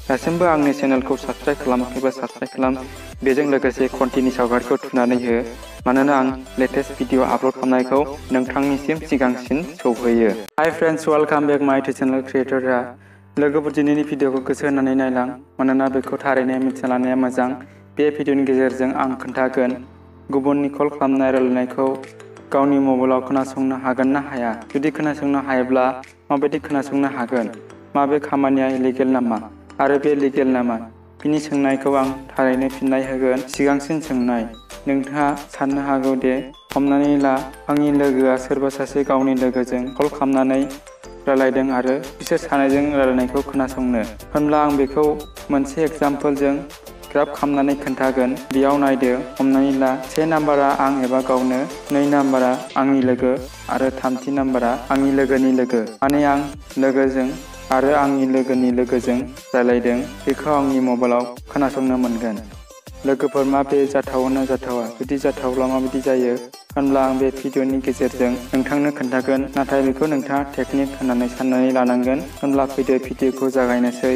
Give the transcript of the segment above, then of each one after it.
दासिमबो आंनि चेनेलखौ subscribe खालामाखैबा subscribe खालाम। बेजों लोगोसे घन्टिनि सावगारिखौ थुनानै हो, मानोना आं लेटेस्ट भिडिअ आपल'ड खालामनायखौ नोंथांनिसिम सिगांसिन सौहैयो। हाय फ्रेन्ड्स, वेलकाम बेक माय चेनेल क्रिएटर देरहा। लोगोफोर, दिनैनि भिडिअखौ गोसो होनानै नायलां, मानोना बेखौ थारैनो मिथिना लानाया मोजां। बे भिडिअनि गेजेरजों आं खोन्थागोन गुबुननि कल खालामनाय रायलायनायखौ गावनि मबाइलाव खोनासंनो हागोन ना हाया। जुदि खोनासंनो हायाब्ला माबायदि खोनासंनो हागोन, माबे खामानिया इलिगेल नामा आरो बे लिगेल नामा, बिनि सोंनायखौ आं थारैनो फिननाय होगोन। सिगांसिन सोंनाय, नोंथाङा साननो हागौ दे, हमनानै ला आंनि लोगोआ सोरबा सासे गावनि लोगोजों कल खालामनानै रायलायदों आरो बिसोर सानैजों रायलायनायखौ खोनासंनो। होनब्ला आं बेखौ मोनसे एग्जाम्पोलजों ग्राफ खालामनानै खोन्थागोन। बेयाव नायदो, हमनानै ला 1 नाम्बारा आं एबा गावनो, 2 नाम्बारा आंनि लोगो आरो 3थि नाम्बारा आंनि लोगोनि लोगो। माने आं लोगोजों आरो आंनि लोगोनि लोगोजों रायलायदों, बेखौ आंनि मबाइलाव खोनासंनो मोनगोन। लोगोफोर, मा बे जाथावना जाथावा? जुदि जाथावब्ला माबायदि जायो होनब्ला आं बे भिडिअनि गेजेरजों नोंथांनो खोन्थागोन। नाथाय बेखौ नोंथाङा टेकनिक होननानै साननानै लानांगोन। होनब्ला फैदो भिडिअखौ जागायनोसै।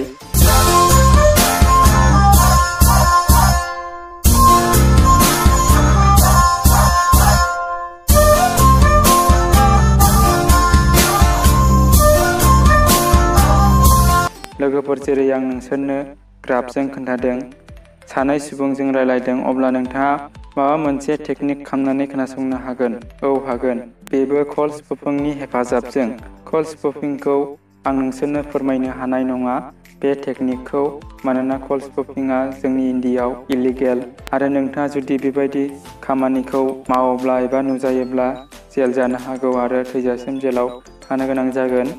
लोगोफोर, जेरै आं नोंसोरनो ग्राफजों खोन्थादों, सानै सुबुंजों रायलायदों, अब्ला नोंथाङा माबा मोनसे टेकनिक खालामनानै खोनासंनो हागोन। औ, हागोन। बेबो कल स्पुफिंनि हेफाजाबजों। कल स्पुफिंखौ आं नोंसोरनो फोरमायनो हानाय नङा बे टेकनिकखौ, मानोना कल स्पुफिंआ जोंनि इन्डियायाव इलिगेल। आरो नोंथाङा जुदि बेबायदि खामानिखौ मावोब्ला एबा नुजायोब्ला जेल जानो हागौ आरो थैजासिम जेलाव थानो गोनां जागोन।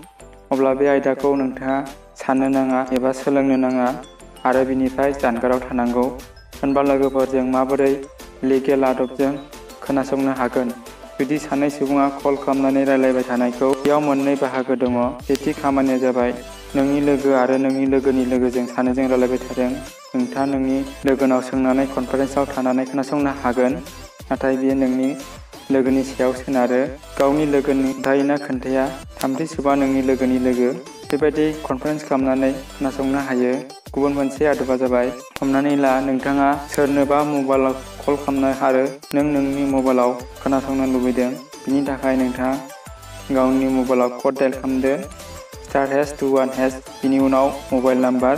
अब्ला बे आयदाखौ नोंथाङा साननो नाङा एबा सोलोंनो नाङा आरो बिनिफ्राय जानगाराव थानांगौ। होनबा लोगोफोर, जों माबोरै लिगेल आदबजों खोनासंनो हागोन? जुदि सानै सुबुङा कल खालामनानै रायलायबाय थानायखौ, बेयाव मोननै बाहागो दङ। सेथि खामानिया जाबाय नोंनि लोगो आरो नोंनि लोगोनि लोगोजों सानैजों रायलायबाय थादों। नोंथाङा नोंनि लोगोनाव सोंनानै कनफारेन्सआव थानानै खोनासंनो हागोन, नाथाय बेयो नोंनि लोगोनि सायाव सोनारो। गावनि लोगोनो खोन्थायोना खोन्थाया। थामथि सुबुङा नोंनि लोगोनि लोगो। बेबायदि कनफारेन्स खालामनानै खोनासंनो हायो। गुबुन मोनसे आदबा जाबाय, हमनानै ला नोंथाङा सोरनोबा मबाइलाव कल खालामनो आरो नों नोंनि मबाइलाव खोनासंनो लुबैदों। बिनि थाखाय नोंथाङा गावनि मबाइलाव कड डायल खालामदो, *#21#, बिनि उनाव मबाइल नाम्बार,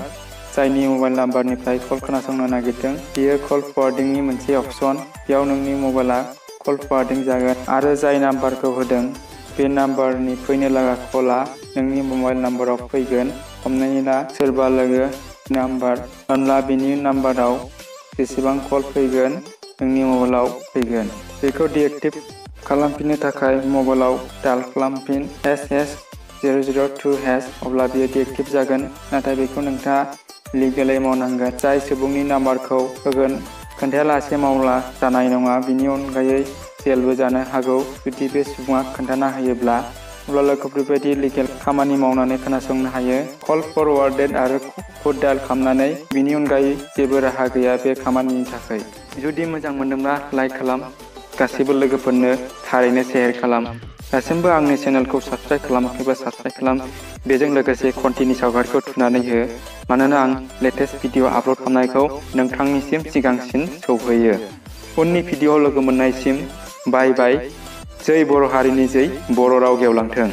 जायनि मबाइल नाम्बारनिफ्राय कल खोनासंनो नागिरदों। बेयो कल फरवार्डिंनि मोनसे अपसन। बेयाव नोंनि मबाइला कल फरवार्डिं जागोन आरो जाय नाम्बारखौ होदों बे नाम्बारनि फैनो लागा कलआ नोंनि मबाइल नाम्बाराव फैगोन। हमनानै ला सोरबा लोगो नाम्बार, होनब्ला बिनि नाम्बाराव जेसेबां कल फैगोन नोंनि मबाइलाव फैगोन। बेखौ डिएक्टिभ खालामफिननो थाखाय मबाइलाव डायल खालामफिन #002#, अब्ला बेयो डिएक्टिभ जागोन। नाथाय बेखौ नोंथाङा लिगेलै मावनांगोन। जाय सुबुंनि नाम्बारखौ होगोन खोन्थायालासे मावब्ला जानाय नङा। बिनि अनगायै जेलबो जानो हागौ जुदि बे सुबुङा खोन्थाना होयोब्ला। अब्ला लोगोफोर, बेबायदि लिगेल खामानि मावनानै खोनासंनो हायो। कल फरवार्डेड आरो कड डायल खालामनानै। बिनि अनगायै जेबो राहा गैया बे खामानिनि थाखाय। जुदि मोजां मोनदोंब्ला लाइक खालाम, गासैबो लोगोफोरनो थारैनो शेयार खालाम। दासिमबो आंनि चेनेलखौ साबस्क्राइब खालामाखैबा साबस्क्राइब खालाम। बेजों लोगोसे घन्टिनि सावगारिखौ थुनानै हो, मानोना आं लेटेस्ट भिडिअ आपल'ड खालामनायखौ नोंथांनिसिम सिगांसिन सौहैयो। उननि भिडिअआव लोगो मोननायसिम बाय बाय। जै बर' हारिनि जै, बर' राव गेवलांथों।